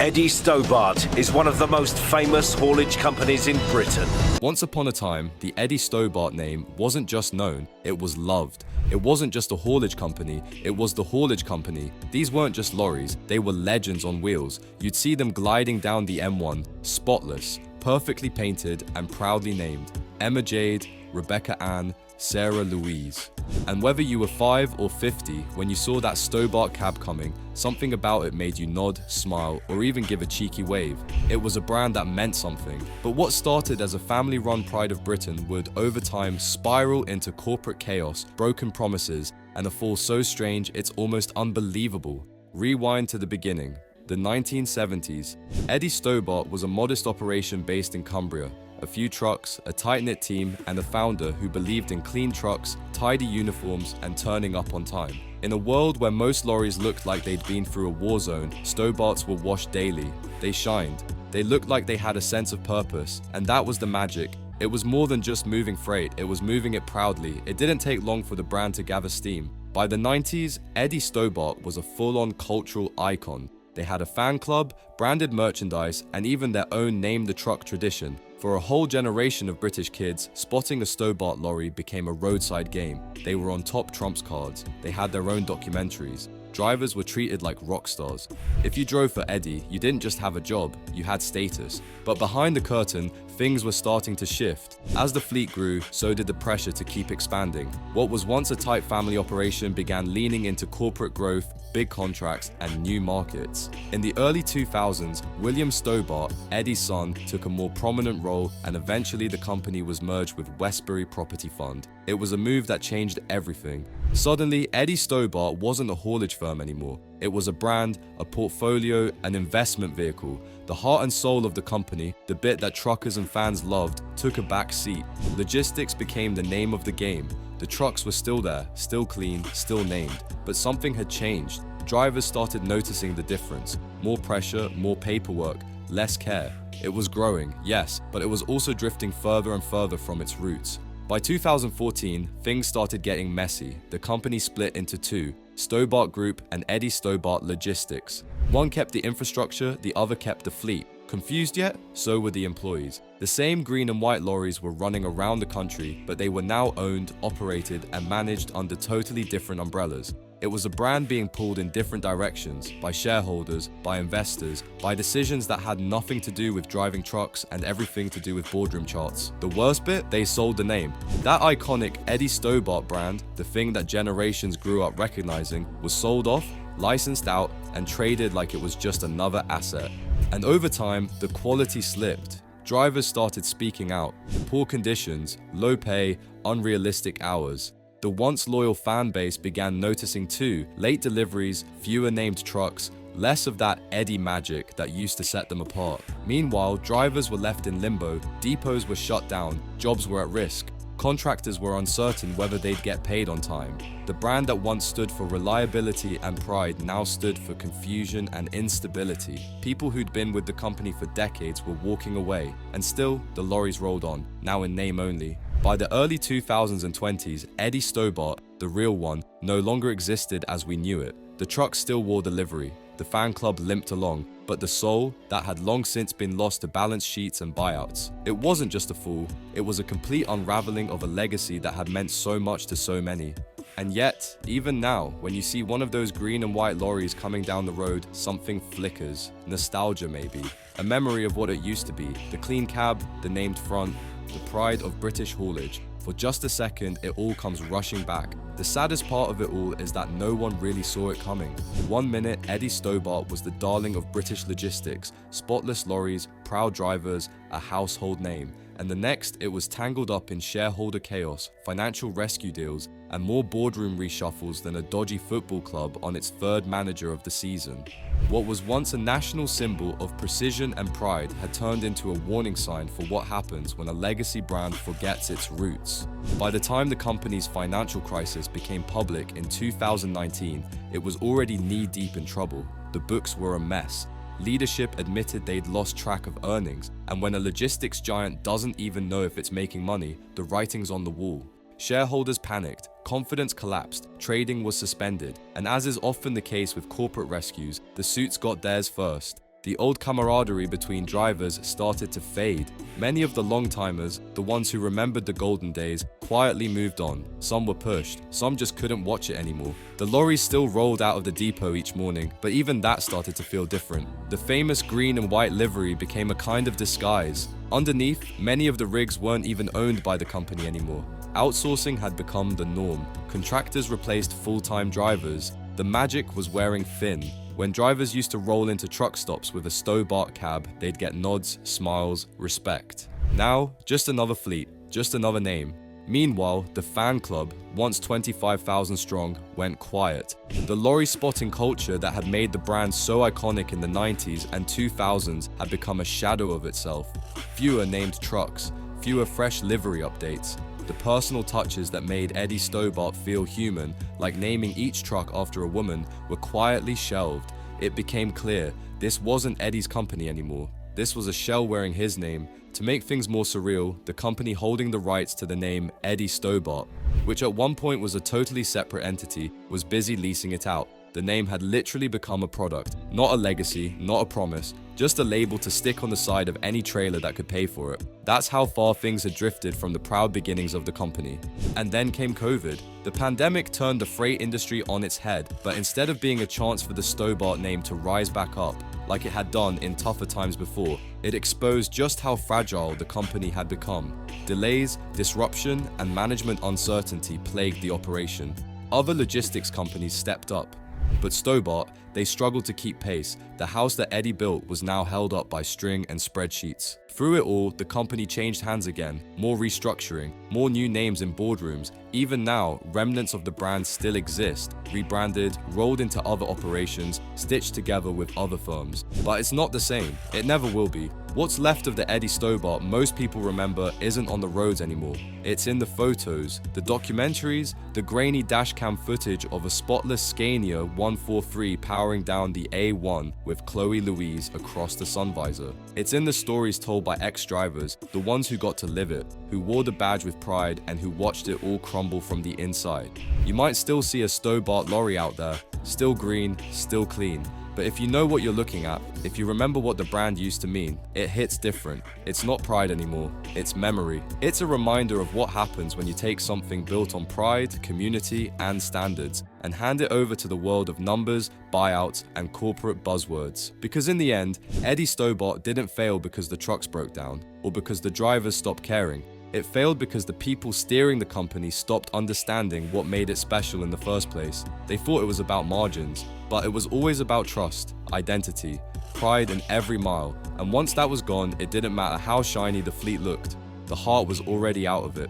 Eddie Stobart is one of the most famous haulage companies in Britain. Once upon a time, the Eddie Stobart name wasn't just known, it was loved. It wasn't just a haulage company, it was the haulage company. These weren't just lorries, they were legends on wheels. You'd see them gliding down the M1, spotless, perfectly painted and proudly named Emma Jade, Rebecca Ann, Sarah Louise. And whether you were 5 or 50, when you saw that Stobart cab coming, something about it made you nod, smile, or even give a cheeky wave. It was a brand that meant something. But what started as a family-run pride of Britain would, over time, spiral into corporate chaos, broken promises, and a fall so strange it's almost unbelievable. Rewind to the beginning. The 1970s. Eddie Stobart was a modest operation based in Cumbria. A few trucks, a tight-knit team, and a founder who believed in clean trucks, tidy uniforms, and turning up on time. In a world where most lorries looked like they'd been through a war zone, Stobarts were washed daily. They shined. They looked like they had a sense of purpose, and that was the magic. It was more than just moving freight, it was moving it proudly. It didn't take long for the brand to gather steam. By the 90s, Eddie Stobart was a full-on cultural icon. They had a fan club, branded merchandise, and even their own Name the Truck tradition. For a whole generation of British kids, spotting a Stobart lorry became a roadside game. They were on top trumps cards. They had their own documentaries. Drivers were treated like rock stars. If you drove for Eddie, you didn't just have a job, you had status. But behind the curtain, things were starting to shift. As the fleet grew, so did the pressure to keep expanding. What was once a tight family operation began leaning into corporate growth, big contracts, and new markets. In the early 2000s, William Stobart, Eddie's son, took a more prominent role, and eventually the company was merged with Westbury Property Fund. It was a move that changed everything. Suddenly, Eddie Stobart wasn't a haulage firm anymore. It was a brand, a portfolio, an investment vehicle. The heart and soul of the company, the bit that truckers and fans loved, took a back seat. Logistics became the name of the game. The trucks were still there, still clean, still named, but something had changed. Drivers started noticing the difference. More pressure, more paperwork, less care. It was growing, yes, but it was also drifting further and further from its roots. By 2014, things started getting messy. The company split into two, Stobart Group and Eddie Stobart Logistics. One kept the infrastructure, the other kept the fleet. Confused yet? So were the employees. The same green and white lorries were running around the country, but they were now owned, operated, and managed under totally different umbrellas. It was a brand being pulled in different directions, by shareholders, by investors, by decisions that had nothing to do with driving trucks and everything to do with boardroom charts. The worst bit? They sold the name. That iconic Eddie Stobart brand, the thing that generations grew up recognizing, was sold off, licensed out, and traded like it was just another asset. And over time, the quality slipped. Drivers started speaking out. Poor conditions, low pay, unrealistic hours. The once loyal fan base began noticing too, late deliveries, fewer named trucks, less of that Eddie magic that used to set them apart. Meanwhile, drivers were left in limbo, depots were shut down, jobs were at risk. Contractors were uncertain whether they'd get paid on time. The brand that once stood for reliability and pride now stood for confusion and instability. People who'd been with the company for decades were walking away, and still, the lorries rolled on, now in name only. By the early 2000s and 20s, Eddie Stobart, the real one, no longer existed as we knew it. The truck still wore the livery. The fan club limped along, but the soul, that had long since been lost to balance sheets and buyouts. It wasn't just a fall, it was a complete unraveling of a legacy that had meant so much to so many. And yet, even now, when you see one of those green and white lorries coming down the road, something flickers. Nostalgia maybe. A memory of what it used to be. The clean cab, the named front, the pride of British haulage. For just a second, it all comes rushing back. The saddest part of it all is that no one really saw it coming. One minute, Eddie Stobart was the darling of British logistics, spotless lorries, proud drivers, a household name. And the next, it was tangled up in shareholder chaos, financial rescue deals, and more boardroom reshuffles than a dodgy football club on its third manager of the season. What was once a national symbol of precision and pride had turned into a warning sign for what happens when a legacy brand forgets its roots. By the time the company's financial crisis became public in 2019, it was already knee-deep in trouble. The books were a mess. Leadership admitted they'd lost track of earnings, and when a logistics giant doesn't even know if it's making money, the writing's on the wall. Shareholders panicked, confidence collapsed, trading was suspended, and as is often the case with corporate rescues, the suits got theirs first. The old camaraderie between drivers started to fade. Many of the long-timers, the ones who remembered the golden days, quietly moved on. Some were pushed, some just couldn't watch it anymore. The lorries still rolled out of the depot each morning, but even that started to feel different. The famous green and white livery became a kind of disguise. Underneath, many of the rigs weren't even owned by the company anymore. Outsourcing had become the norm. Contractors replaced full-time drivers. The magic was wearing thin. When drivers used to roll into truck stops with a Stobart cab, they'd get nods, smiles, respect. Now, just another fleet, just another name. Meanwhile, the fan club, once 25,000 strong, went quiet. The lorry spotting culture that had made the brand so iconic in the 90s and 2000s had become a shadow of itself. Fewer named trucks, fewer fresh livery updates. The personal touches that made Eddie Stobart feel human, like naming each truck after a woman, were quietly shelved. It became clear this wasn't Eddie's company anymore. This was a shell wearing his name. To make things more surreal, the company holding the rights to the name Eddie Stobart, which at one point was a totally separate entity, was busy leasing it out. The name had literally become a product, not a legacy, not a promise, just a label to stick on the side of any trailer that could pay for it. That's how far things had drifted from the proud beginnings of the company. And then came COVID. The pandemic turned the freight industry on its head, but instead of being a chance for the Stobart name to rise back up, like it had done in tougher times before, it exposed just how fragile the company had become. Delays, disruption, and management uncertainty plagued the operation. Other logistics companies stepped up. But Stobart, they struggled to keep pace. The house that Eddie built was now held up by string and spreadsheets. Through it all, the company changed hands again, more restructuring, more new names in boardrooms. Even now, remnants of the brand still exist, rebranded, rolled into other operations, stitched together with other firms. But it's not the same. It never will be. What's left of the Eddie Stobart most people remember isn't on the roads anymore. It's in the photos, the documentaries, the grainy dashcam footage of a spotless Scania 143 powering down the A1 with Chloe Louise across the sun visor. It's in the stories told by ex-drivers, the ones who got to live it, who wore the badge with pride and who watched it all crumble from the inside. You might still see a Stobart lorry out there, still green, still clean. But if you know what you're looking at, if you remember what the brand used to mean, it hits different. It's not pride anymore, it's memory. It's a reminder of what happens when you take something built on pride, community, and standards, and hand it over to the world of numbers, buyouts, and corporate buzzwords. Because in the end, Eddie Stobart didn't fail because the trucks broke down, or because the drivers stopped caring. It failed because the people steering the company stopped understanding what made it special in the first place. They thought it was about margins, but it was always about trust, identity, pride in every mile. And once that was gone, it didn't matter how shiny the fleet looked. The heart was already out of it.